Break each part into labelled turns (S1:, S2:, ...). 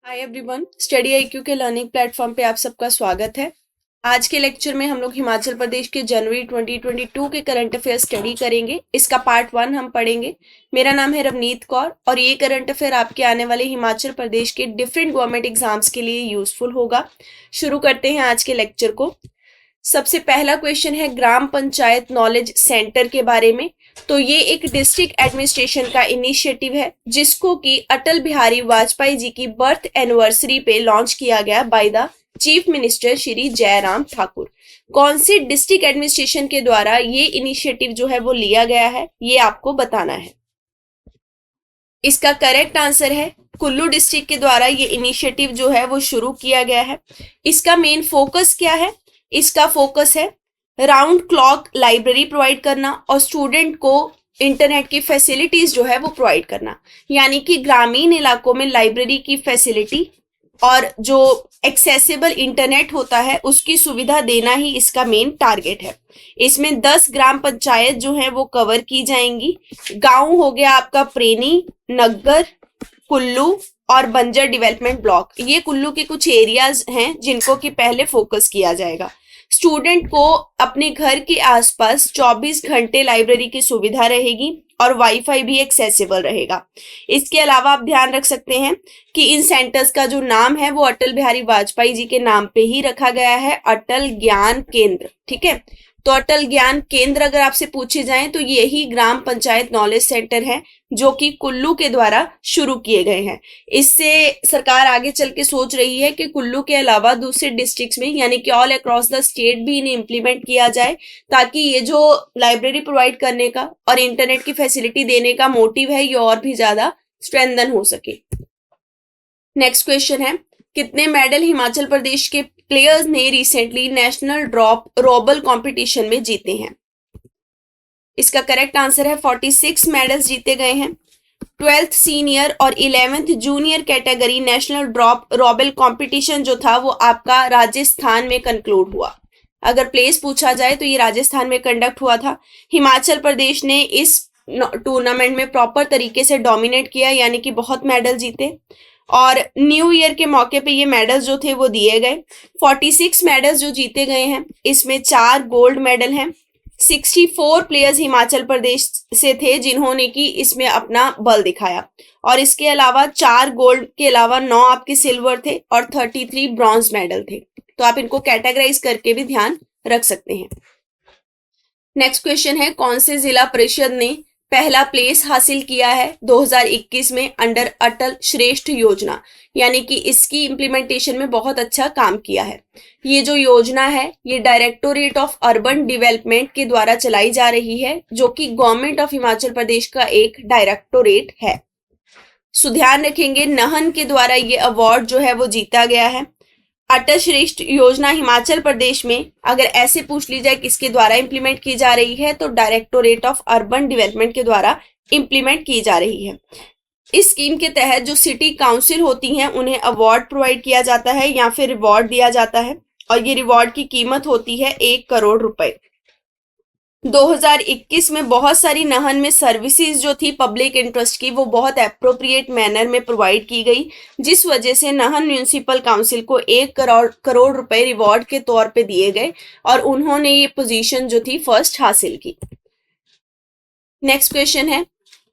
S1: Hi everyone, study IQ के learning platform पे आप सबका स्वागत है। आज के लेक्चर में हम लोग हिमाचल प्रदेश के जनवरी 2022 के करंट अफेयर स्टडी करेंगे। इसका पार्ट 1 हम पढ़ेंगे। मेरा नाम है रवनीत कौर और ये करंट अफेयर आपके आने वाले हिमाचल प्रदेश के डिफरेंट गवर्नमेंट एग्जाम्स के लिए यूजफुल होगा। शुरू करते हैं आज के लेक्चर को। सबसे पहला क्वेश्चन है ग्राम पंचायत नॉलेज सेंटर के बारे में। तो ये एक डिस्ट्रिक्ट एडमिनिस्ट्रेशन का इनिशिएटिव है जिसको कि अटल बिहारी वाजपेयी जी की बर्थ एनिवर्सरी पे लॉन्च किया गया by the chief minister Shri Jairam Thakur. कौन सी डिस्ट्रिक्ट एडमिनिस्ट्रेशन के द्वारा ये इनिशिएटिव जो है वो लिया गया है, ये आपको बताना है। इसका करेक्ट आंसर है कुल्लू डिस्ट्रिक्ट के द्वारा ये इनिशिएटिव जो है वो शुरू किया गया है। इसका मेन फोकस क्या है? इसका फोकस है राउंड क्लॉक लाइब्रेरी प्रोवाइड करना और स्टूडेंट को इंटरनेट की फैसिलिटीज जो है वो प्रोवाइड करना, यानी कि ग्रामीण इलाकों में लाइब्रेरी की फैसिलिटी और जो एक्सेसिबल इंटरनेट होता है उसकी सुविधा देना ही इसका मेन टारगेट है। इसमें 10 ग्राम पंचायत जो है वो कवर की जाएंगी। गांव हो गया आपका प्रेनी, नग्गर, कुल्लू और बंजर डेवलपमेंट ब्लॉक। ये कुल्लू के कुछ एरियाज हैं जिनको कि पहले फोकस किया जाएगा। स्टूडेंट को अपने घर के आसपास 24 घंटे लाइब्रेरी की सुविधा रहेगी और वाईफाई भी एक्सेसिबल रहेगा। इसके अलावा आप ध्यान रख सकते हैं कि इन सेंटर्स का जो नाम है वो अटल बिहारी वाजपेयी जी के नाम पे ही रखा गया है, अटल ज्ञान केंद्र। ठीक है, तो अटल ज्ञान केंद्र अगर आपसे पूछे जाएं तो यही ग्राम पंचायत नॉलेज सेंटर है जो कि कुल्लू के द्वारा शुरू किए गए हैं। इससे सरकार आगे चल के सोच रही है कि कुल्लू के अलावा दूसरे डिस्ट्रिक्ट्स में यानी कि ऑल अक्रॉस द स्टेट भी इन्हें इम्प्लीमेंट किया जाए, ताकि ये जो लाइब्रेरी प्रोवाइड करने का और इंटरनेट की फैसिलिटी देने का मोटिव है ये और भी ज्यादा स्ट्रेंथन हो सके। नेक्स्ट क्वेश्चन है कितने मेडल हिमाचल प्रदेश के प्लेयर्स ने रिसेंटली नेशनल ड्रॉप रोबल कंपटीशन में जीते हैं? इसका करेक्ट आंसर है 46 मेडल्स जीते गए हैं। 12th सीनियर और 11th junior category national drop रोबल competition जो था वो आपका राजस्थान में कंक्लूड हुआ। अगर प्लेस पूछा जाए तो ये राजस्थान में कंडक्ट हुआ था। हिमाचल प्रदेश ने इस टूर्नामेंट में प्रॉपर तरीके से डोमिनेट किया, यानी कि बहुत मेडल जीते और न्यू ईयर के मौके पे ये मेडल्स जो थे वो दिए गए। 46 मेडल्स जो जीते गए हैं इसमें 4 गोल्ड मेडल हैं। 64 प्लेयर्स हिमाचल प्रदेश से थे जिन्होंने कि इसमें अपना बल दिखाया और इसके अलावा 4 गोल्ड के अलावा 9 आपके सिल्वर थे और 33 ब्रॉन्ज मेडल थे। तो आप इनको कैटेगराइज करके भी ध्यान रख सकते हैं। नेक्स्ट क्वेश्चन है कौन से जिला परिषद ने पहला प्लेस हासिल किया है 2021 में अंडर अटल श्रेष्ठ योजना, यानी कि इसकी इम्प्लीमेंटेशन में बहुत अच्छा काम किया है। ये जो योजना है ये डायरेक्टोरेट ऑफ अर्बन डेवलपमेंट के द्वारा चलाई जा रही है जो कि गवर्नमेंट ऑफ हिमाचल प्रदेश का एक डायरेक्टोरेट है। सो ध्यान रखेंगे नहन के द्वारा ये अवार्ड जो है वो जीता गया है। अटल श्रेष्ठ योजना हिमाचल प्रदेश में अगर ऐसे पूछ ली जाए किसके द्वारा इंप्लीमेंट की जा रही है तो डायरेक्टोरेट ऑफ अर्बन डेवलपमेंट के द्वारा इंप्लीमेंट की जा रही है। इस स्कीम के तहत जो सिटी काउंसिल होती हैं उन्हें अवार्ड प्रोवाइड किया जाता है या फिर रिवॉर्ड दिया जाता है और ये रिवॉर्ड की कीमत होती है 1 करोड़ रुपए। 2021 में बहुत सारी नहन में सर्विसेज जो थी पब्लिक इंटरेस्ट की वो बहुत एप्रोप्रिएट मैनर में प्रोवाइड की गई, जिस वजह से नहन म्यूनिसिपल काउंसिल को 1 करोड़ रुपए रिवॉर्ड के तौर पे दिए गए और उन्होंने ये पोजीशन जो थी फर्स्ट हासिल की। नेक्स्ट क्वेश्चन है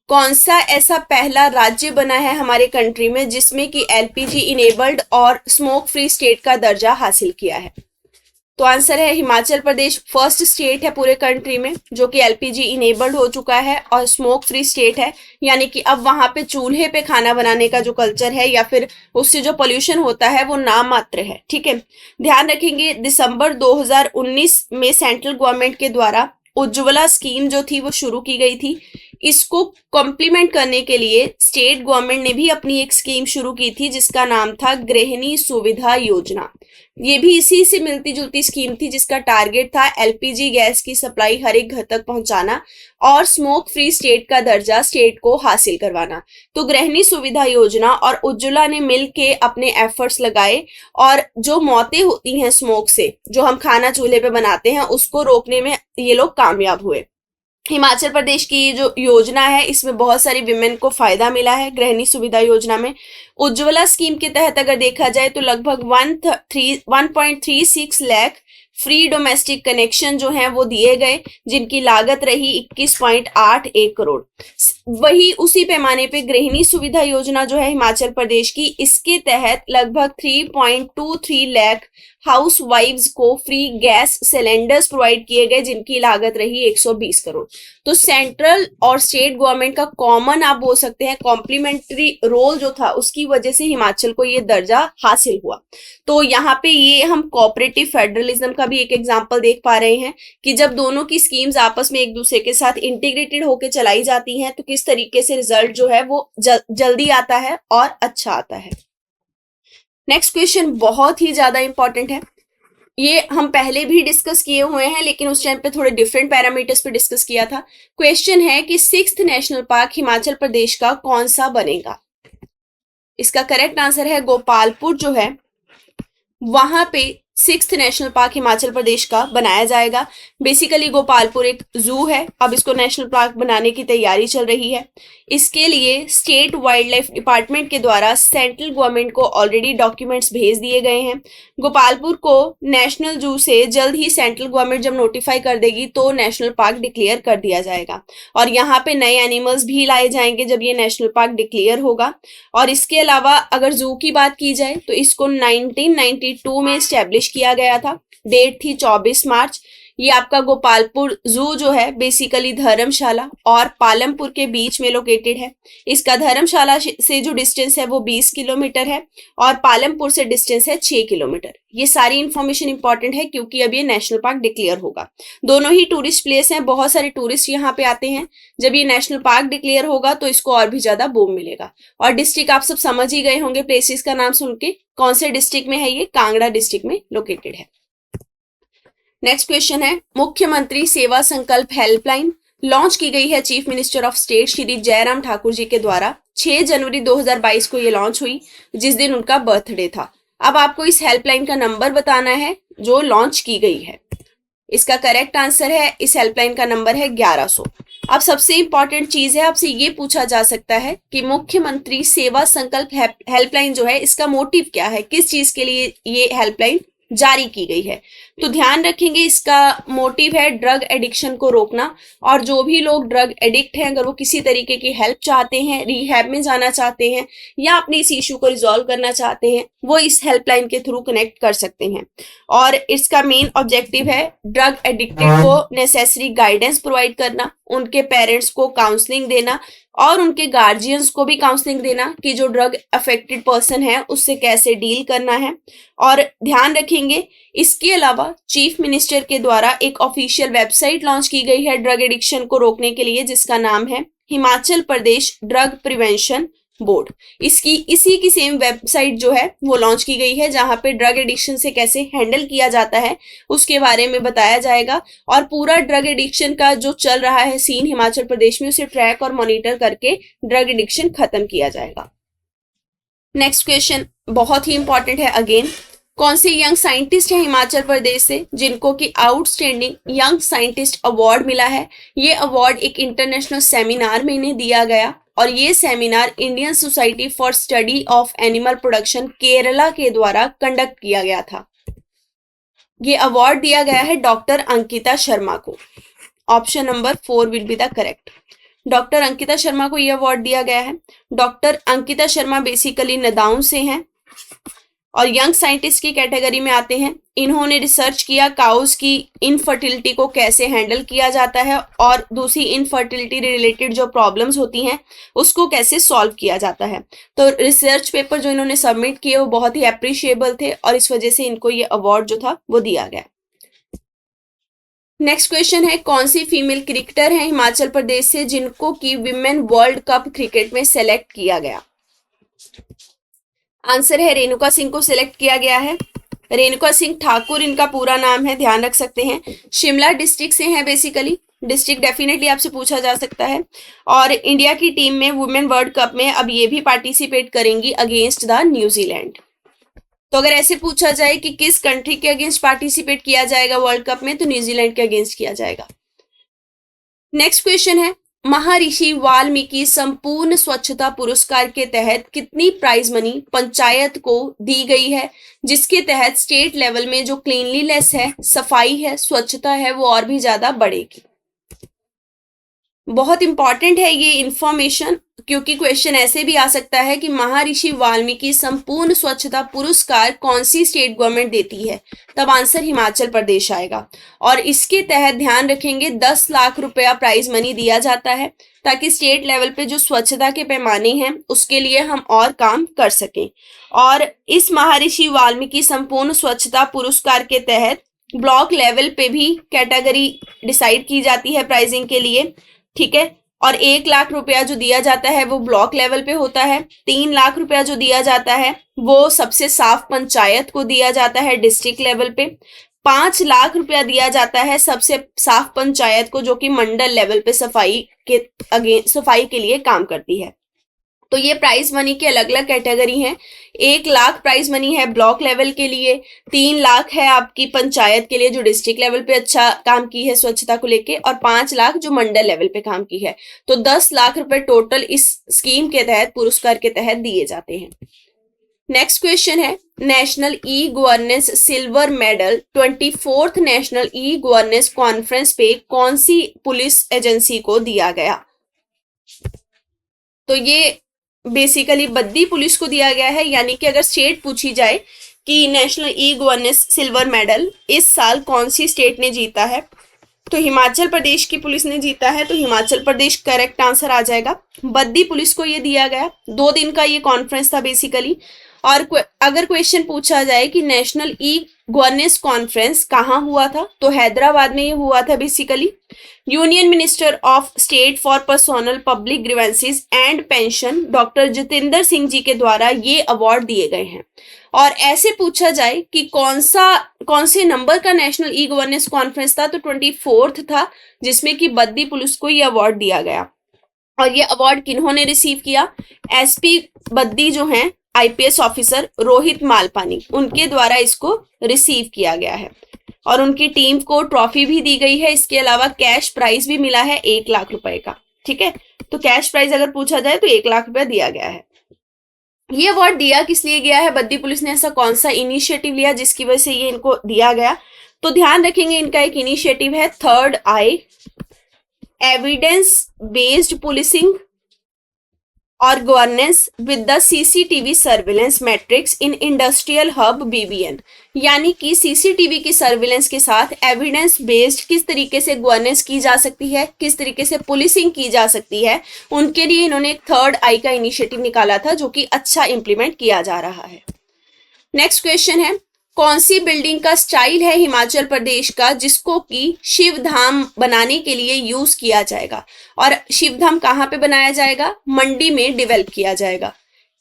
S1: कौन सा ऐसा पहला राज्य बना है हमारे कंट्री में जिसमें कि एलपीजी इनेबल्ड और स्मोक फ्री स्टेट का दर्जा हासिल किया है? तो आंसर है हिमाचल प्रदेश फर्स्ट स्टेट है पूरे कंट्री में जो कि एलपीजी इनेबल्ड हो चुका है और स्मोक फ्री स्टेट है, यानी कि अब वहां पे चूल्हे पे खाना बनाने का जो कल्चर है या फिर उससे जो पोल्यूशन होता है वो नाम मात्र है। ठीक है, ध्यान रखेंगे दिसंबर 2019 में सेंट्रल गवर्नमेंट के द्वारा उज्ज्वला स्कीम जो थी वो शुरू की गई थी। इसको कॉम्प्लीमेंट करने के लिए स्टेट गवर्नमेंट ने भी अपनी एक स्कीम शुरू की थी जिसका नाम था गृहिणी सुविधा योजना। ये भी इसी से मिलती जुलती स्कीम थी जिसका टारगेट था एलपीजी गैस की सप्लाई हर एक घर तक पहुंचाना और स्मोक फ्री स्टेट का दर्जा स्टेट को हासिल करवाना। तो गृहिणी सुविधा योजना और उज्ज्वला ने मिलके अपने एफर्ट्स लगाए और जो मौतें होती हैं स्मोक से, जो हम खाना चूल्हे पे बनाते हैं, उसको रोकने में ये लोग कामयाब हुए। हिमाचल प्रदेश की ये जो योजना है इसमें बहुत सारी विमेन को फायदा मिला है गृहिणी सुविधा योजना में। उज्ज्वला स्कीम के तहत अगर देखा जाए तो लगभग 1.36 लाख फ्री डोमेस्टिक कनेक्शन जो हैं वो दिए गए, जिनकी लागत रही 21.81 करोड़। वही उसी पैमाने पे गृहिणी सुविधा योजना जो है हिमाचल प्रदेश की, इसके तहत लगभग 3.23 लाख हाउस वाइव्स को फ्री गैस सिलेंडर्स प्रोवाइड किए गए, जिनकी लागत रही 120 करोड़। तो सेंट्रल और स्टेट गवर्नमेंट का कॉमन आप बोल सकते हैं कॉम्प्लीमेंट्री रोल जो था, उसकी वजह से हिमाचल को ये दर्जा हासिल हुआ। तो यहाँ पे ये हम कोऑपरेटिव फेडरलिज्म का भी एक एग्जांपल देख पा रहे हैं कि जब दोनों की स्कीम्स आपस में एक दूसरे के साथ इंटीग्रेटेड होकर चलाई जाती हैं तो किस तरीके से रिजल्ट जो है वो जल्दी आता है और अच्छा आता है। नेक्स्ट क्वेश्चन बहुत ही ज्यादा इंपॉर्टेंट है। ये हम पहले भी डिस्कस किए हुए हैं लेकिन उस टाइम पे थोड़े डिफरेंट पैरामीटर्स पे डिस्कस किया था। क्वेश्चन है कि 6th national park Himachal Pradesh का कौन सा बनेगा। इसका करेक्ट आंसर है गोपालपुर जो है वहां पे 6th national park Himachal Pradesh का बनाया जाएगा। बेसिकली गोपालपुर एक जू है, अब इसको नेशनल पार्क बनाने की तैयारी चल रही है। इसके लिए स्टेट वाइल्ड लाइफ डिपार्टमेंट के द्वारा सेंट्रल गवर्नमेंट को ऑलरेडी डॉक्यूमेंट्स भेज दिए गए हैं। गोपालपुर को नेशनल जू से जल्द ही सेंट्रल गवर्नमेंट जब नोटिफाई कर देगी तो नेशनल पार्क डिक्लेयर कर दिया जाएगा और यहाँ पे नए एनिमल्स भी लाए जाएंगे जब ये नेशनल पार्क डिक्लेयर होगा। और इसके अलावा अगर जू की बात की जाए तो इसको 1992 में स्टैब्लिश किया गया था। डेट थी 24 मार्च। ये आपका गोपालपुर जू जो है बेसिकली धर्मशाला और पालमपुर के बीच में लोकेटेड है। इसका धर्मशाला से जो डिस्टेंस है वो 20 किलोमीटर है और पालमपुर से डिस्टेंस है 6 किलोमीटर। ये सारी इंफॉर्मेशन इंपॉर्टेंट है क्योंकि अब ये नेशनल पार्क डिक्लेयर होगा। दोनों ही टूरिस्ट प्लेस हैं, बहुत सारे टूरिस्ट यहाँ पे आते हैं। जब ये नेशनल पार्क डिक्लेयर होगा तो इसको और भी ज्यादा बूम मिलेगा। और डिस्ट्रिक्ट आप सब समझ ही गए होंगे प्लेसेस का नाम सुन के, कौन से डिस्ट्रिक्ट में है ये, कांगड़ा डिस्ट्रिक्ट में लोकेटेड है। नेक्स्ट क्वेश्चन है मुख्यमंत्री सेवा संकल्प हेल्पलाइन लॉन्च की गई है chief minister of state Shri Jairam Thakur ji के द्वारा। 6 जनवरी 2022 को ये लॉन्च हुई जिस दिन उनका बर्थडे था। अब आपको इस हेल्पलाइन का नंबर बताना है जो लॉन्च की गई है। इसका करेक्ट आंसर है, इस हेल्पलाइन का नंबर है 1100। अब सबसे इंपॉर्टेंट चीज है, आपसे ये पूछा जा सकता है कि मुख्यमंत्री सेवा संकल्प हेल्पलाइन जो है इसका मोटिव क्या है, किस चीज के लिए ये हेल्पलाइन जारी की गई है। तो ध्यान रखेंगे इसका मोटिव है ड्रग एडिक्शन को रोकना। और जो भी लोग ड्रग एडिक्ट हैं अगर वो किसी तरीके की हेल्प चाहते हैं, रिहैब में जाना चाहते हैं या अपने इस इशू को रिजॉल्व करना चाहते हैं, वो इस हेल्पलाइन के थ्रू कनेक्ट कर सकते हैं। और इसका मेन ऑब्जेक्टिव है ड्रग एडिक्टेड को नेसेसरी गाइडेंस प्रोवाइड करना, उनके पेरेंट्स को काउंसलिंग देना और उनके गार्जियंस को भी काउंसलिंग देना कि जो ड्रग अफेक्टेड पर्सन है उससे कैसे डील करना है। और ध्यान रखेंगे इसके अलावा चीफ मिनिस्टर के द्वारा एक ऑफिशियल वेबसाइट लॉन्च की गई है ड्रग एडिक्शन को रोकने के लिए, जिसका नाम है Himachal Pradesh drug prevention board. इसी की सेम वेबसाइट जो है वो लॉन्च की गई है जहां पे ड्रग एडिक्शन से कैसे हैंडल किया जाता है उसके बारे में बताया जाएगा और पूरा ड्रग एडिक्शन का जो चल रहा है सीन हिमाचल प्रदेश में उसे ट्रैक और मॉनिटर करके ड्रग एडिक्शन खत्म किया जाएगा। नेक्स्ट क्वेश्चन बहुत ही इंपॉर्टेंट है अगेन। कौन से यंग साइंटिस्ट है हिमाचल प्रदेश से जिनको कि आउटस्टैंडिंग यंग साइंटिस्ट अवार्ड मिला है। ये अवार्ड एक इंटरनेशनल सेमिनार में इन्हें दिया गया और ये seminar Indian society for study of animal production Kerala के द्वारा कंडक्ट किया गया था। ये अवार्ड दिया गया है डॉक्टर अंकिता शर्मा को। Option number 4 will be the correct. Doctor Ankita Sharma को यह अवार्ड दिया गया है। डॉक्टर अंकिता शर्मा बेसिकली नदाउन से हैं और यंग साइंटिस्ट की कैटेगरी में आते हैं। इन्होंने रिसर्च किया काउस की इनफर्टिलिटी को कैसे हैंडल किया जाता है और दूसरी इनफर्टिलिटी रिलेटेड जो प्रॉब्लम्स होती हैं उसको कैसे सॉल्व किया जाता है। तो रिसर्च पेपर जो इन्होंने सबमिट किए वो बहुत ही अप्रिशिएबल थे और इस वजह से इनको ये अवार्ड जो था वो दिया गया। नेक्स्ट क्वेश्चन है कौन सी फीमेल क्रिकेटर है हिमाचल प्रदेश से जिनको कि विमेन वर्ल्ड कप क्रिकेट में सेलेक्ट किया गया। आंसर है रेणुका सिंह को सिलेक्ट किया गया है। रेणुका सिंह ठाकुर इनका पूरा नाम है, ध्यान रख सकते हैं। शिमला डिस्ट्रिक्ट से हैं बेसिकली। डिस्ट्रिक्ट डेफिनेटली आपसे पूछा जा सकता है। और इंडिया की टीम में वुमेन वर्ल्ड कप में अब ये भी पार्टिसिपेट करेंगी अगेंस्ट द न्यूजीलैंड। तो अगर ऐसे पूछा जाए कि किस कंट्री के अगेंस्ट पार्टिसिपेट किया जाएगा वर्ल्ड कप में तो न्यूजीलैंड के अगेंस्ट किया जाएगा। नेक्स्ट क्वेश्चन है, महर्षि वाल्मीकि संपूर्ण स्वच्छता पुरस्कार के तहत कितनी प्राइज मनी पंचायत को दी गई है, जिसके तहत स्टेट लेवल में जो क्लीनलीनेस है, सफाई है, स्वच्छता है, वो और भी ज्यादा बढ़ेगी। बहुत इंपॉर्टेंट है ये इंफॉर्मेशन, क्योंकि क्वेश्चन ऐसे भी आ सकता है कि महर्षि वाल्मीकि संपूर्ण स्वच्छता पुरस्कार कौन सी स्टेट गवर्नमेंट देती है, तब आंसर हिमाचल प्रदेश आएगा। और इसके तहत ध्यान रखेंगे 10 लाख रुपया प्राइज मनी दिया जाता है, ताकि स्टेट लेवल पे जो स्वच्छता के पैमाने हैं उसके लिए हम और काम कर सकें। और इस महर्षि वाल्मीकि संपूर्ण स्वच्छता पुरस्कार के तहत ब्लॉक लेवल पे भी कैटेगरी डिसाइड की जाती है प्राइजिंग के लिए, ठीक है। और 1 लाख रुपया जो दिया जाता है वो ब्लॉक लेवल पे होता है, 3 लाख रुपया जो दिया जाता है वो सबसे साफ पंचायत को दिया जाता है डिस्ट्रिक्ट लेवल पे, 5 लाख रुपया दिया जाता है सबसे साफ पंचायत को जो कि मंडल लेवल पे सफाई के लिए काम करती है। तो ये प्राइज मनी की अलग अलग कैटेगरी हैं। 1 लाख प्राइज मनी है ब्लॉक लेवल के लिए, 3 लाख है आपकी पंचायत के लिए जो डिस्ट्रिक्ट लेवल पे अच्छा काम की है स्वच्छता को लेके, और 5 लाख जो मंडल लेवल पे काम की है। तो 10 लाख रुपए टोटल इस स्कीम के तहत, पुरस्कार के तहत दिए जाते हैं। नेक्स्ट क्वेश्चन है, national e governance silver medal 24th national e governance conference पे कौन सी पुलिस एजेंसी को दिया गया? तो ये बेसिकली बद्दी पुलिस को दिया गया है। यानी कि अगर स्टेट पूछी जाए कि national e governance silver medal इस साल कौन सी स्टेट ने जीता है, तो हिमाचल प्रदेश की पुलिस ने जीता है, तो हिमाचल प्रदेश करेक्ट आंसर आ जाएगा। बद्दी पुलिस को ये दिया गया, 2 दिन का ये कॉन्फ्रेंस था बेसिकली। और अगर क्वेश्चन पूछा जाए कि नेशनल ई गवर्नेंस कॉन्फ्रेंस कहाँ हुआ था, तो हैदराबाद में ये हुआ था basically. Union minister of state for personnel public grievances and pension doctor Jitendra Singh ji के द्वारा ये अवार्ड दिए गए हैं। और ऐसे पूछा जाए कि कौन से नंबर का नेशनल ई गवर्नेंस कॉन्फ्रेंस था, तो 24th था, जिसमें कि बद्दी पुलिस को ये अवार्ड दिया गया। और ये अवार्ड किन्होंने रिसीव किया? एसपी बद्दी जो हैं आईपीएस ऑफिसर रोहित मालपानी, उनके द्वारा इसको रिसीव किया गया है। और उनकी टीम को ट्रॉफी भी दी गई है। इसके अलावा कैश प्राइज भी मिला है 1 लाख रुपए का, ठीक है। तो कैश प्राइज अगर पूछा जाए तो 1 लाख रुपया दिया गया है। ये अवार्ड दिया किस लिए गया है, बद्दी पुलिस ने ऐसा कौन सा इनिशिएटिव लिया जिसकी वजह से ये इनको दिया गया? तो ध्यान रखेंगे इनका एक इनिशिएटिव है थर्ड आई, एविडेंस बेस्ड पुलिसिंग और governance with the CCTV surveillance matrix in industrial hub BBN. यानी कि सीसीटीवी की सर्विलेंस के साथ एविडेंस बेस्ड किस तरीके से गवर्नेंस की जा सकती है, किस तरीके से पुलिसिंग की जा सकती है, उनके लिए इन्होंने एक थर्ड आई का इनिशिएटिव निकाला था, जो कि अच्छा इंप्लीमेंट किया जा रहा है। नेक्स्ट क्वेश्चन है, कौन सी बिल्डिंग का स्टाइल है हिमाचल प्रदेश का जिसको कि शिव धाम बनाने के लिए यूज किया जाएगा? और शिव धाम कहाँ पे बनाया जाएगा? मंडी में डेवलप किया जाएगा।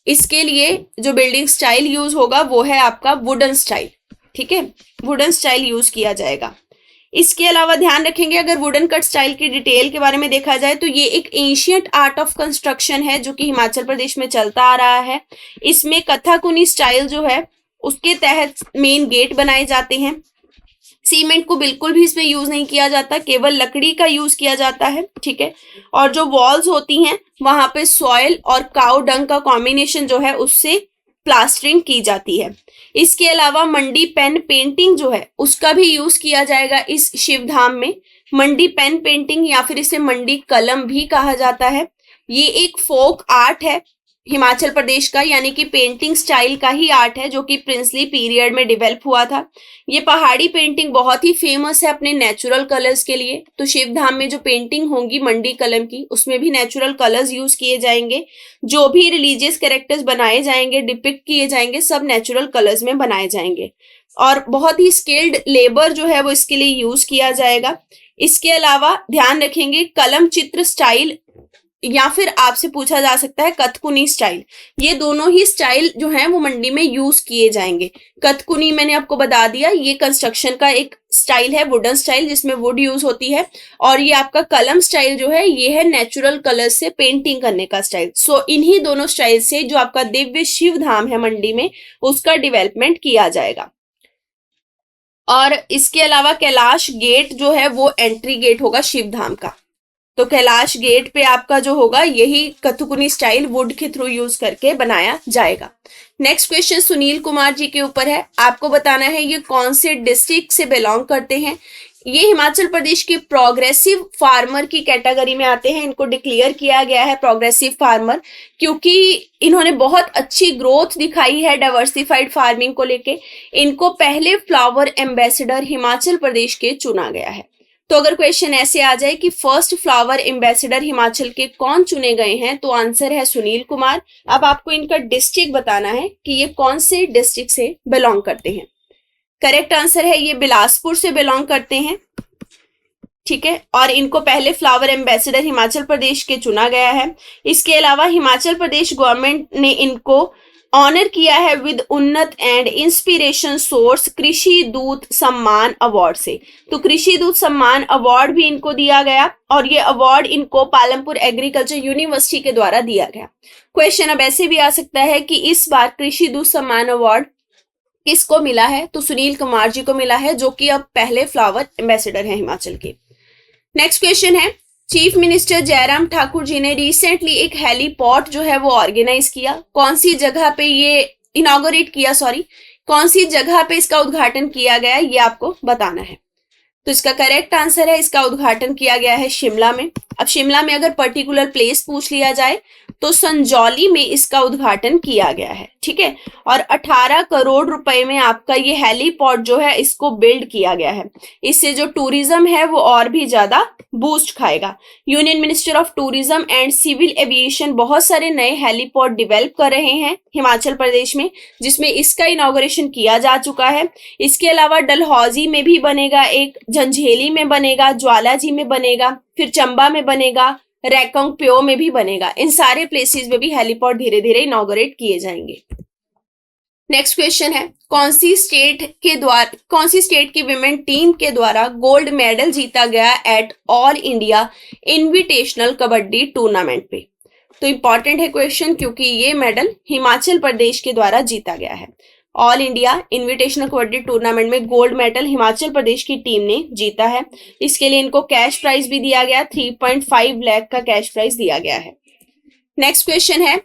S1: इसके लिए जो बिल्डिंग स्टाइल यूज होगा वो है आपका वुडन स्टाइल, ठीक है, वुडन स्टाइल यूज किया जाएगा। इसके अलावा ध्यान रखेंगे, अगर वुडन कट स्टाइल की डिटेल के बारे में देखा जाए तो ये एक एंशियंट आर्ट ऑफ कंस्ट्रक्शन है जो कि हिमाचल प्रदेश में चलता आ रहा है। इसमें कथाकुनी स्टाइल जो है उसके तहत मेन गेट बनाए जाते हैं। सीमेंट को बिल्कुल भी इसमें यूज नहीं किया जाता, केवल लकड़ी का यूज किया जाता है, ठीक है। और जो वॉल्स होती हैं वहां पे सॉइल और काउ डंग का कॉम्बिनेशन जो है उससे प्लास्टरिंग की जाती है। इसके अलावा मंडी पेन पेंटिंग जो है उसका भी यूज किया जाएगा इस शिव धाम में। मंडी पेन पेंटिंग या फिर इसे मंडी कलम भी कहा जाता है। ये एक फोक आर्ट है हिमाचल प्रदेश का, यानी कि पेंटिंग स्टाइल का ही आर्ट है जो कि प्रिंसली पीरियड में डेवलप हुआ था। ये पहाड़ी पेंटिंग बहुत ही फेमस है अपने नेचुरल कलर्स के लिए। तो शिव धाम में जो पेंटिंग होंगी मंडी कलम की, उसमें भी नेचुरल कलर्स यूज किए जाएंगे। जो भी रिलीजियस कैरेक्टर्स बनाए जाएंगे, डिपिक्ट किए जाएंगे, सब नेचुरल कलर्स में बनाए जाएंगे। और बहुत ही स्किल्ड लेबर जो है वो इसके लिए यूज किया जाएगा। इसके अलावा ध्यान रखेंगे कलम चित्र स्टाइल या फिर आपसे पूछा जा सकता है कथकुनी स्टाइल, ये दोनों ही स्टाइल जो है वो मंडी में यूज किए जाएंगे। कथकुनी मैंने आपको बता दिया, ये कंस्ट्रक्शन का एक स्टाइल है, वुडन स्टाइल जिसमें वुड यूज होती है। और ये आपका कलम स्टाइल जो है ये है नेचुरल कलर से पेंटिंग करने का स्टाइल। सो इन्हीं दोनों स्टाइल से जो आपका दिव्य शिव धाम है मंडी में उसका डेवलपमेंट किया जाएगा। और इसके अलावा कैलाश गेट जो है वो एंट्री गेट होगा शिव धाम का। तो कैलाश गेट पे आपका जो होगा यही कथुकुनी स्टाइल वुड के थ्रू यूज करके बनाया जाएगा। नेक्स्ट क्वेश्चन सुनील कुमार जी के ऊपर है। आपको बताना है ये कौन से डिस्ट्रिक्ट से बिलोंग करते हैं। ये हिमाचल प्रदेश के प्रोग्रेसिव फार्मर की कैटेगरी में आते हैं। इनको डिक्लेयर किया गया है प्रोग्रेसिव फार्मर क्योंकि इन्होंने बहुत अच्छी ग्रोथ दिखाई है डाइवर्सिफाइड फार्मिंग को लेके। इनको पहले फ्लावर एम्बेसडर हिमाचल प्रदेश के चुना गया है। तो अगर क्वेश्चन ऐसे आ जाए कि फर्स्ट फ्लावर एम्बेसडर हिमाचल के कौन चुने गए हैं, तो आंसर है सुनील कुमार। अब आपको इनका डिस्ट्रिक्ट बताना है कि ये कौन से डिस्ट्रिक्ट से बिलोंग करते हैं। करेक्ट आंसर है ये बिलासपुर से बिलोंग करते हैं, ठीक है। और इनको पहले फ्लावर एम्बेसडर हिमाचल प्रदेश के चुना गया है। इसके अलावा हिमाचल प्रदेश गवर्नमेंट ने इनको ऑनर किया है विद उन्नत एंड इंस्पिरेशन सोर्स कृषि दूत सम्मान अवार्ड से। तो कृषि दूत सम्मान अवार्ड भी इनको दिया गया और ये अवार्ड इनको पालमपुर एग्रीकल्चर यूनिवर्सिटी के द्वारा दिया गया। क्वेश्चन अब ऐसे भी आ सकता है कि इस बार कृषि दूत सम्मान अवार्ड किसको मिला है, तो सुनील कुमार जी को मिला है जो कि अब पहले फ्लावर एम्बेसडर हैं हिमाचल के। नेक्स्ट क्वेश्चन है चीफ मिनिस्टर जयराम ठाकुर जी ने रिसेंटली एक हेलीपोर्ट जो है वो ऑर्गेनाइज किया। कौन सी जगह पे ये इनॉग्रेट किया, कौन सी जगह पे इसका उद्घाटन किया गया ये आपको बताना है। तो इसका करेक्ट आंसर है इसका उद्घाटन किया गया है शिमला में। अब शिमला में अगर पर्टिकुलर प्लेस पूछ लिया जाए तो संजौली में इसका उद्घाटन किया गया है, ठीक है। और 18 करोड़ रुपए में आपका ये हेलीपोर्ट जो है इसको बिल्ड किया गया है। इससे जो टूरिज्म है वो और भी ज्यादा बूस्ट खाएगा। Union minister of tourism and civil aviation बहुत सारे नए हेलीपोर्ट डेवलप कर रहे हैं हिमाचल प्रदेश में, जिसमें इसका इनॉग्रेशन किया जा चुका है। इसके अलावा डलहौजी में भी बनेगा, एक झंझेली में बनेगा, ज्वालाजी में बनेगा, फिर चंबा में बनेगा, रेकोंगप्यो में भी बनेगा। इन सारे प्लेसेस में भी हेलीपोर्ट धीरे धीरे इनॉग्रेट किए जाएंगे। नेक्स्ट क्वेश्चन है कौन सी स्टेट की विमेन टीम के द्वारा गोल्ड मेडल जीता गया at all India invitational kabaddi tournament पे। तो इंपॉर्टेंट है क्वेश्चन क्योंकि ये मेडल हिमाचल प्रदेश के द्वारा जीता गया है। All India invitational kabaddi tournament में गोल्ड मेडल हिमाचल प्रदेश की टीम ने जीता है। इसके लिए इनको कैश प्राइज भी दिया गया, 3.5 लाख का कैश प्राइज दिया गया है। नेक्स्ट क्वेश्चन है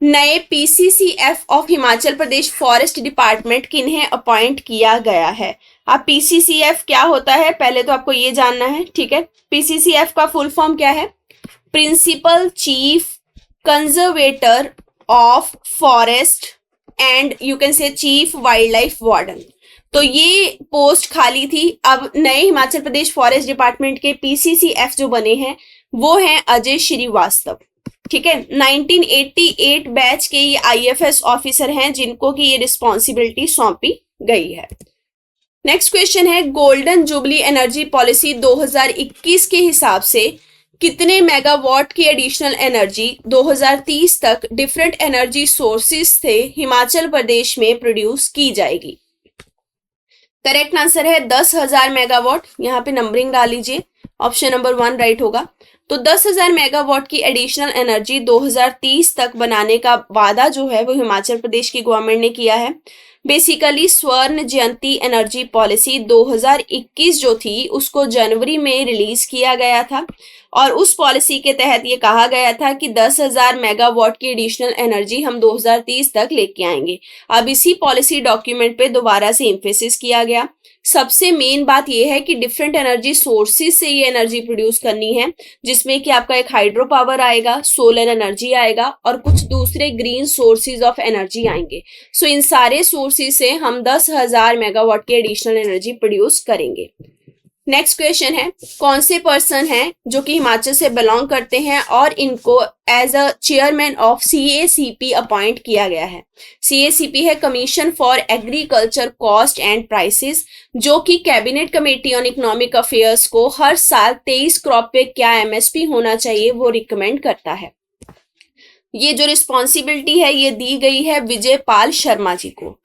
S1: नए PCCF of Himachal Pradesh forest department किन्हें अपॉइंट किया गया है। अब पीसीसीएफ क्या होता है पहले तो आपको ये जानना है, ठीक है। पीसीसीएफ का फुल फॉर्म क्या है, principal chief conservator of forest and you can say chief wildlife warden. तो ये पोस्ट खाली थी। अब नए हिमाचल प्रदेश फॉरेस्ट डिपार्टमेंट के पीसीसीएफ जो बने हैं वो हैं अजय श्रीवास्तव, ठीक है। 1988 बैच के ये आईएफएस ऑफिसर हैं जिनको की ये रिस्पॉन्सिबिलिटी सौंपी गई है। नेक्स्ट क्वेश्चन है गोल्डन जुबली एनर्जी पॉलिसी 2021 के हिसाब से कितने मेगावाट की एडिशनल एनर्जी 2030 तक डिफरेंट एनर्जी सोर्सेज से हिमाचल प्रदेश में प्रोड्यूस की जाएगी। करेक्ट आंसर है 10,000 मेगावाट। यहाँ पे नंबरिंग डाल लीजिए, ऑप्शन नंबर 1 राइट होगा। तो 10,000 मेगावाट की एडिशनल एनर्जी 2030 तक बनाने का वादा जो है वो हिमाचल प्रदेश की गवर्नमेंट ने किया है। बेसिकली स्वर्ण जयंती एनर्जी पॉलिसी 2021 जो थी उसको जनवरी में रिलीज किया गया था और उस पॉलिसी के तहत ये कहा गया था कि 10,000 मेगावाट की एडिशनल एनर्जी हम 2030 तक लेके आएंगे। अब इसी पॉलिसी डॉक्यूमेंट पे दोबारा से एम्फेसिस किया गया। सबसे मेन बात यह है कि डिफरेंट एनर्जी सोर्सेज से ये एनर्जी प्रोड्यूस करनी है, जिसमें कि आपका एक हाइड्रो पावर आएगा, सोलर एनर्जी आएगा और कुछ दूसरे ग्रीन सोर्सेज ऑफ एनर्जी आएंगे। सो इन सारे सोर्सेज से हम 10,000 मेगावाट की एडिशनल एनर्जी प्रोड्यूस करेंगे। नेक्स्ट क्वेश्चन है कौन से पर्सन हैं जो कि हिमाचल से बिलोंग करते हैं और इनको as a chairman of CACP appoint किया गया है। CACP है commission for agriculture cost and prices, जो कि cabinet committee on economic affairs को हर साल 23 क्रॉप पे क्या MSP होना चाहिए वो रिकमेंड करता है। ये जो रिस्पॉन्सिबिलिटी है ये दी गई है विजय पाल शर्मा जी को।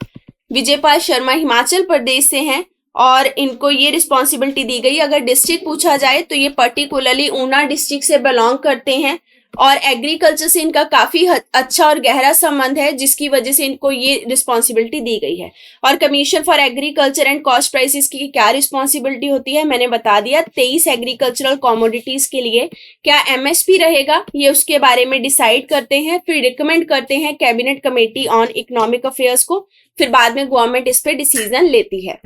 S1: विजय पाल शर्मा हिमाचल प्रदेश से हैं और इनको ये रिस्पॉन्सिबिलिटी दी गई। अगर डिस्ट्रिक्ट पूछा जाए तो ये पर्टिकुलरली ऊना डिस्ट्रिक्ट से बिलोंग करते हैं और एग्रीकल्चर से इनका काफी अच्छा और गहरा संबंध है, जिसकी वजह से इनको ये रिस्पॉन्सिबिलिटी दी गई है। और commission for agriculture and cost prices की क्या रिस्पॉन्सिबिलिटी होती है, मैंने बता दिया। 23 एग्रीकल्चरल कॉमोडिटीज के लिए क्या एमएसपी रहेगा, ये उसके बारे में डिसाइड करते हैं, फिर रिकमेंड करते हैं cabinet committee on economic affairs को, फिर बाद में गवर्नमेंट इस पे डिसीजन लेती है।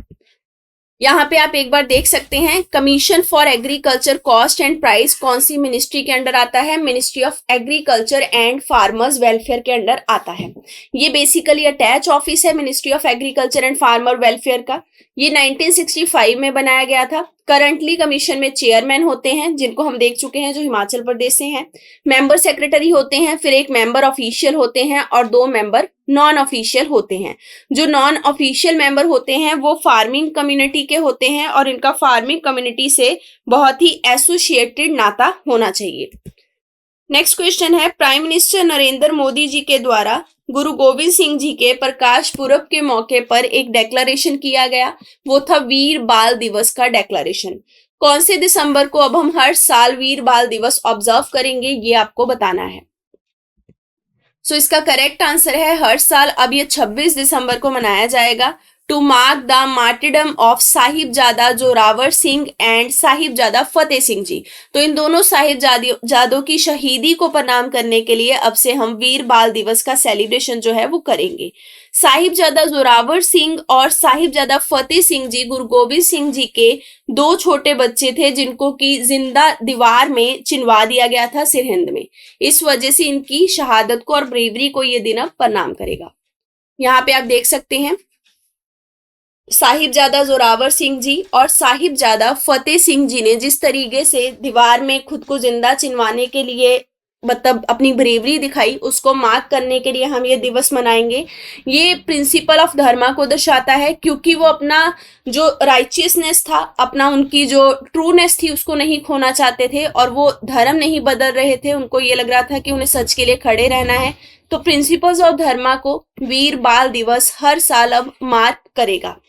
S1: यहाँ पे आप एक बार देख सकते हैं, commission for agriculture cost and price कौन सी मिनिस्ट्री के अंडर आता है, ministry of agriculture and farmers welfare के अंडर आता है। ये बेसिकली अटैच ऑफिस है ministry of agriculture and farmer welfare का। ये 1965 में बनाया गया था। करंटली कमीशन में चेयरमैन होते हैं, जिनको हम देख चुके हैं, जो हिमाचल प्रदेश से हैं। मेंबर सेक्रेटरी होते हैं, फिर एक मेंबर ऑफिशियल होते हैं और 2 मेंबर नॉन ऑफिशियल होते हैं। जो नॉन ऑफिशियल मेंबर होते हैं वो फार्मिंग कम्युनिटी के होते हैं और इनका फार्मिंग कम्युनिटी से बहुत ही एसोसिएटेड नाता होना चाहिए। नेक्स्ट क्वेश्चन है, प्राइम मिनिस्टर नरेंद्र मोदी जी के द्वारा गुरु गोविंद सिंह जी के प्रकाश पुरब के मौके पर एक डेक्लेरेशन किया गया, वो था वीर बाल दिवस का डेक्लेरेशन। कौन से दिसंबर को अब हम हर साल वीर बाल दिवस ऑब्जर्व करेंगे, ये आपको बताना है। सो इसका करेक्ट आंसर है हर साल अब ये 26 दिसंबर को मनाया जाएगा, to mark the martyrdom of Sahibzada Zorawar Singh and Sahibzada Fateh Singh ji. तो इन दोनों साहिबजादों की शहीदी को प्रणाम करने के लिए अब से हम वीर बाल दिवस का सेलिब्रेशन जो है वो करेंगे। साहिबजादा जोरावर सिंह और साहिबजादा फतेह सिंह जी गुरु गोविंद सिंह जी के 2 छोटे बच्चे थे, जिनको की जिंदा दीवार में चिनवा दिया गया था सरहिंद में। इस वजह से इनकी शहादत को और ब्रेवरी को ये दिन अब प्रणाम करेगा। यहाँ पे आप देख सकते हैं, साहिबजादा जोरावर सिंह जी और साहिबजादा फतेह सिंह जी ने जिस तरीके से दीवार में खुद को जिंदा चिनवाने के लिए मतलब अपनी ब्रेवरी दिखाई, उसको मार्क करने के लिए हम ये दिवस मनाएंगे। ये प्रिंसिपल ऑफ धर्मा को दर्शाता है, क्योंकि वो अपना जो राइचियसनेस था, अपना उनकी जो ट्रूनेस थी, उसको नहीं खोना चाहते थे और वो धर्म नहीं बदल रहे थे। उनको ये लग रहा था कि उन्हें सच के लिए खड़े रहना है। तो प्रिंसिपल्स ऑफ धर्मा को वीर बाल दिवस हर साल अब मार्क करेगा।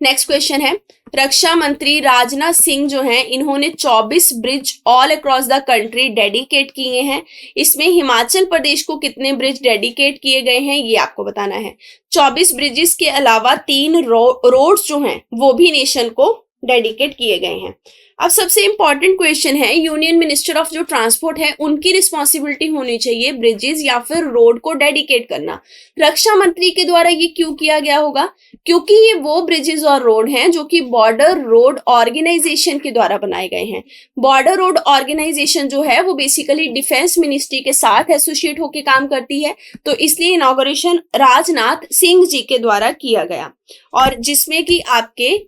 S1: नेक्स्ट क्वेश्चन है, रक्षा मंत्री राजनाथ सिंह जो हैं, इन्होंने 24 bridge all across the country dedicate किए हैं। इसमें हिमाचल प्रदेश को कितने ब्रिज डेडिकेट किए गए हैं, ये आपको बताना है। 24 ब्रिजेस के अलावा 3 रोड्स जो हैं वो भी नेशन को डेडिकेट किए गए हैं। अब सबसे इंपॉर्टेंट क्वेश्चन है, यूनियन मिनिस्टर ऑफ जो ट्रांसपोर्ट है उनकी रिस्पॉन्सिबिलिटी होनी चाहिए ब्रिजेस या फिर रोड को डेडिकेट करना। रक्षा मंत्री के द्वारा ये क्यों किया गया होगा, क्योंकि ये वो ब्रिजेस और रोड हैं जो कि बॉर्डर रोड ऑर्गेनाइजेशन के द्वारा बनाए गए हैं। बॉर्डर रोड ऑर्गेनाइजेशन जो है वो बेसिकली डिफेंस मिनिस्ट्री के साथ एसोसिएट होकर काम करती है, तो इसलिए इनॉग्रेशन राजनाथ सिंह जी के द्वारा किया गया। और जिसमें कि आपके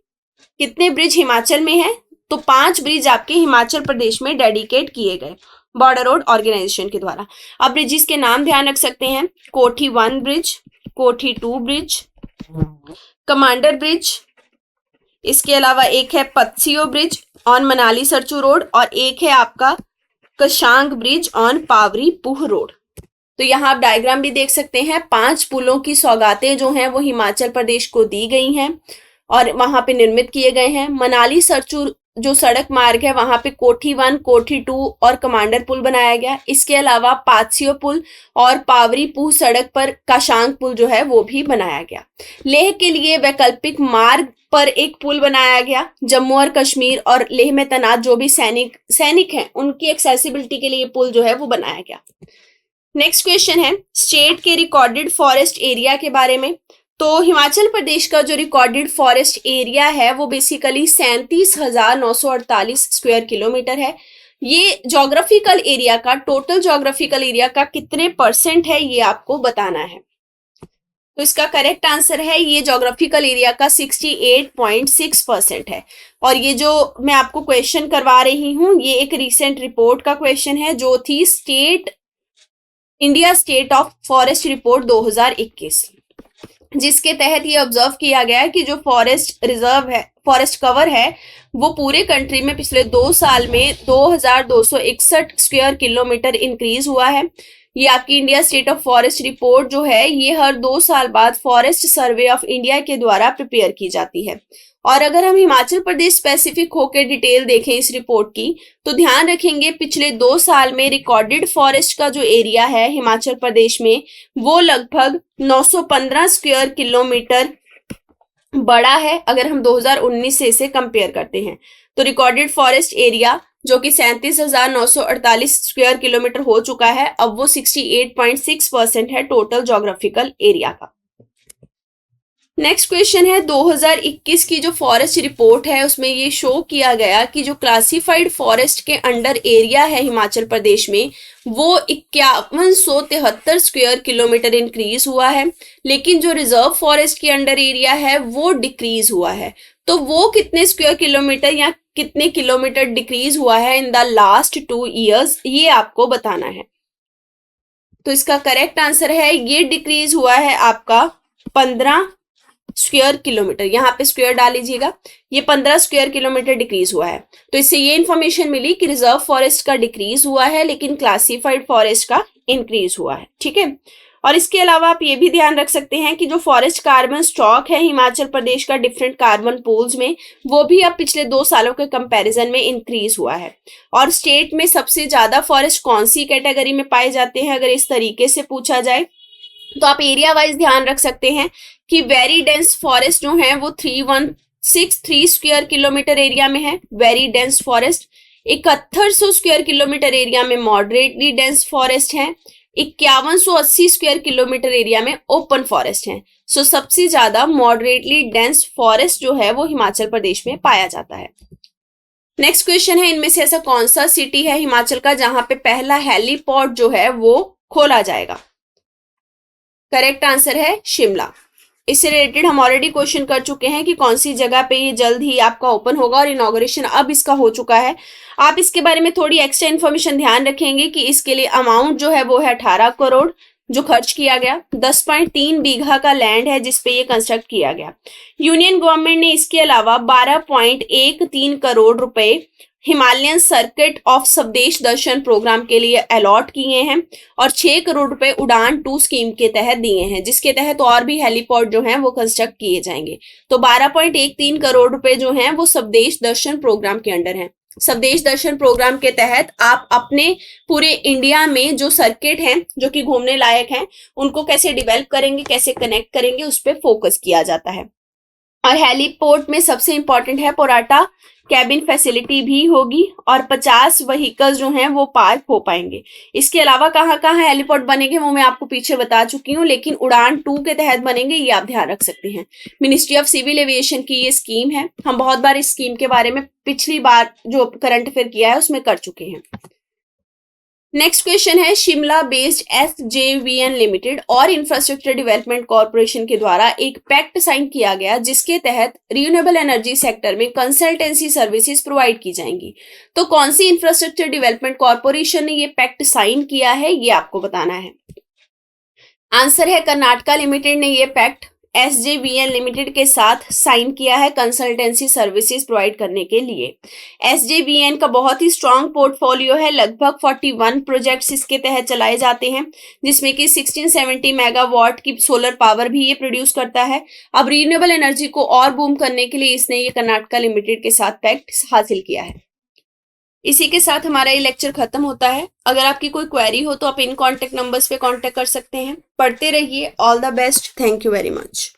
S1: कितने ब्रिज हिमाचल में है, तो 5 ब्रिज आपके हिमाचल प्रदेश में डेडिकेट किए गए बॉर्डर रोड ऑर्गेनाइजेशन के द्वारा। अब ब्रिजेस के नाम ध्यान रख सकते हैं, कोठी 1 ब्रिज, कोठी 2 ब्रिज, कमांडर ब्रिज, इसके अलावा एक है Patseo bridge on Manali Sarchu road और एक है आपका Kashang bridge on Powari Pooh road. तो यहाँ आप डायग्राम भी देख सकते हैं, 5 पुलों की सौगातें जो हैं वो हिमाचल प्रदेश को दी गई हैं और वहां पे निर्मित किए गए हैं। मनाली सरचू जो सड़क मार्ग है वहां पे कोठी 1, कोठी 2 और कमांडर पुल बनाया गया। इसके अलावा पात्सियो पुल और पावरी पूह सड़क पर काशांग पुल जो है वो भी बनाया गया। लेह के लिए वैकल्पिक मार्ग पर एक पुल बनाया गया। जम्मू और कश्मीर और लेह में तैनात जो भी सैनिक हैं उनकी एक्सेसिबिलिटी के लिए पुल जो है वो बनाया गया। नेक्स्ट क्वेश्चन है, स्टेट के रिकॉर्डेड फॉरेस्ट एरिया के बारे में। तो हिमाचल प्रदेश का जो रिकॉर्डेड फॉरेस्ट एरिया है वो बेसिकली 37,948 स्क्वायर किलोमीटर है। ये ज्योग्राफिकल एरिया का, टोटल ज्योग्राफिकल एरिया का कितने % है ये आपको बताना है। तो इसका करेक्ट आंसर है, ये ज्योग्राफिकल एरिया का 68.6% है। और ये जो मैं आपको क्वेश्चन करवा रही हूँ ये एक रिसेंट रिपोर्ट का क्वेश्चन है जो थी India state of forest report 2021, जिसके तहत ये ऑब्जर्व किया गया है कि जो फॉरेस्ट रिजर्व है, फॉरेस्ट कवर है, वो पूरे कंट्री में पिछले 2 साल में 2261 स्क्वायर किलोमीटर इंक्रीज हुआ है। ये आपकी India state of forest report जो है ये हर 2 साल बाद फॉरेस्ट सर्वे ऑफ इंडिया के द्वारा प्रिपेयर की जाती है। और अगर हम हिमाचल प्रदेश स्पेसिफिक होकर डिटेल देखें इस रिपोर्ट की, तो ध्यान रखेंगे पिछले 2 साल में रिकॉर्डेड फॉरेस्ट का जो एरिया है हिमाचल प्रदेश में वो लगभग 915 स्क्वायर किलोमीटर बड़ा है। अगर हम 2019 से इसे कंपेयर करते हैं तो रिकॉर्डेड फॉरेस्ट एरिया जो कि 37,948 स्क्वायर किलोमीटर हो चुका है, अब वो 68.6% है टोटल ज्योग्राफिकल एरिया का। नेक्स्ट क्वेश्चन है 2021 की जो फॉरेस्ट रिपोर्ट है उसमें ये शो किया गया कि जो क्लासिफाइड फॉरेस्ट के अंडर एरिया है हिमाचल प्रदेश में वो 5173 स्क्वायर किलोमीटर इंक्रीज हुआ है, लेकिन जो रिजर्व फॉरेस्ट के अंडर एरिया है वो डिक्रीज हुआ है। तो वो कितने स्क्वायर किलोमीटर या कितने किलोमीटर डिक्रीज हुआ है इन द लास्ट 2 ईयर्स, ये आपको बताना है। तो इसका करेक्ट आंसर है ये डिक्रीज हुआ है आपका 15 स्क्वायर किलोमीटर, यहाँ पे स्क्वायर डाल लीजिएगा, ये 15 स्क्वायर किलोमीटर डिक्रीज हुआ है। तो इससे ये इन्फॉर्मेशन मिली कि रिजर्व फॉरेस्ट का डिक्रीज हुआ है लेकिन क्लासिफाइड फॉरेस्ट का इंक्रीज हुआ है। ठीक है, और इसके अलावा आप ये भी ध्यान रख सकते हैं कि जो फॉरेस्ट कार्बन स्टॉक है हिमाचल प्रदेश का डिफरेंट कार्बन पूल्स में वो भी अब पिछले 2 सालों के कंपैरिजन में इंक्रीज हुआ है। और स्टेट में सबसे ज्यादा फॉरेस्ट कौन सी कैटेगरी में पाए जाते हैं अगर इस तरीके से पूछा जाए तो आप एरिया वाइज ध्यान रख सकते हैं कि वेरी डेंस फॉरेस्ट जो है वो 3163 स्क्वायर किलोमीटर एरिया में है very dense forest, 7100 square kilometre area में मॉडरेटली डेंस फॉरेस्ट है, 5180 स्क्वायर किलोमीटर एरिया में ओपन फॉरेस्ट है। सो सबसे ज्यादा मॉडरेटली डेंस फॉरेस्ट जो है वो हिमाचल प्रदेश में पाया जाता है। नेक्स्ट क्वेश्चन है इनमें से ऐसा कौन सा सिटी है हिमाचल का जहां पे पहला हेलीपोर्ट जो है वो खोला जाएगा। करेक्ट आंसर है शिमला। इससे रिलेटेड हम ऑलरेडी क्वेश्चन कर चुके हैं कि कौन सी जगह पे ये जल्द ही आपका ओपन होगा और इनॉग्रेशन अब इसका हो चुका है। आप इसके बारे में थोड़ी एक्स्ट्रा इन्फॉर्मेशन ध्यान रखेंगे कि इसके लिए अमाउंट जो है वो है 18 करोड़ जो खर्च किया गया, 10.3 बीघा का लैंड है जिसपे ये कंस्ट्रक्ट किया गया। यूनियन गवर्नमेंट ने इसके अलावा 12.13 करोड़ रुपए हिमालयन सर्किट ऑफ स्वदेश दर्शन प्रोग्राम के लिए अलॉट किए हैं और 6 करोड़ रुपए उड़ान 2 स्कीम के तहत दिए हैं जिसके तहत और भी हेलीपोर्ट जो हैं वो कंस्ट्रक्ट किए जाएंगे। तो 12.13 करोड़ रुपए जो हैं वो स्वदेश दर्शन प्रोग्राम के अंडर हैं। स्वदेश दर्शन प्रोग्राम के तहत आप अपने पूरे इंडिया में जो सर्किट हैं जो कि घूमने लायक हैं उनको कैसे डेवलप करेंगे, कैसे कनेक्ट करेंगे, उस पर फोकस किया जाता है। और हेलीपोर्ट में सबसे इंपॉर्टेंट है पोराटा कैबिन फैसिलिटी भी होगी और 50 व्हीकल्स जो हैं वो पार्क हो पाएंगे। इसके अलावा कहाँ कहाँ हेलीपोर्ट बनेंगे वो मैं आपको पीछे बता चुकी हूँ, लेकिन उड़ान 2 के तहत बनेंगे ये आप ध्यान रख सकते हैं। मिनिस्ट्री ऑफ सिविल एविएशन की ये स्कीम है, हम बहुत बार इस स्कीम के बारे में पिछली बार जो करंट अफेयर किया है उसमें कर चुके हैं। नेक्स्ट क्वेश्चन है शिमला बेस्ड SJVN लिमिटेड और इंफ्रास्ट्रक्चर डेवलपमेंट कॉर्पोरेशन के द्वारा एक पैक्ट साइन किया गया जिसके तहत रिन्यूएबल एनर्जी सेक्टर में कंसल्टेंसी सर्विसेज प्रोवाइड की जाएंगी। तो कौन सी इंफ्रास्ट्रक्चर डेवलपमेंट कॉर्पोरेशन ने ये पैक्ट साइन किया है ये आपको बताना है। आंसर है कर्नाटका लिमिटेड ने ये पैक्ट SJVN लिमिटेड के साथ साइन किया है कंसल्टेंसी सर्विसेज प्रोवाइड करने के लिए। SJVN का बहुत ही स्ट्रॉन्ग पोर्टफोलियो है, लगभग 41 प्रोजेक्ट्स इसके तहत चलाए जाते हैं जिसमें कि 1670 मेगावाट की सोलर पावर भी ये प्रोड्यूस करता है। अब रिन्यूएबल एनर्जी को और बूम करने के लिए इसने ये कर्नाटका लिमिटेड के साथ पैक्ट हासिल किया है। इसी के साथ हमारा ये लेक्चर खत्म होता है। अगर आपकी कोई क्वेरी हो तो आप इन कॉन्टेक्ट नंबर्स पे कॉन्टेक्ट कर सकते हैं। पढ़ते रहिए। All the best. Thank you very much.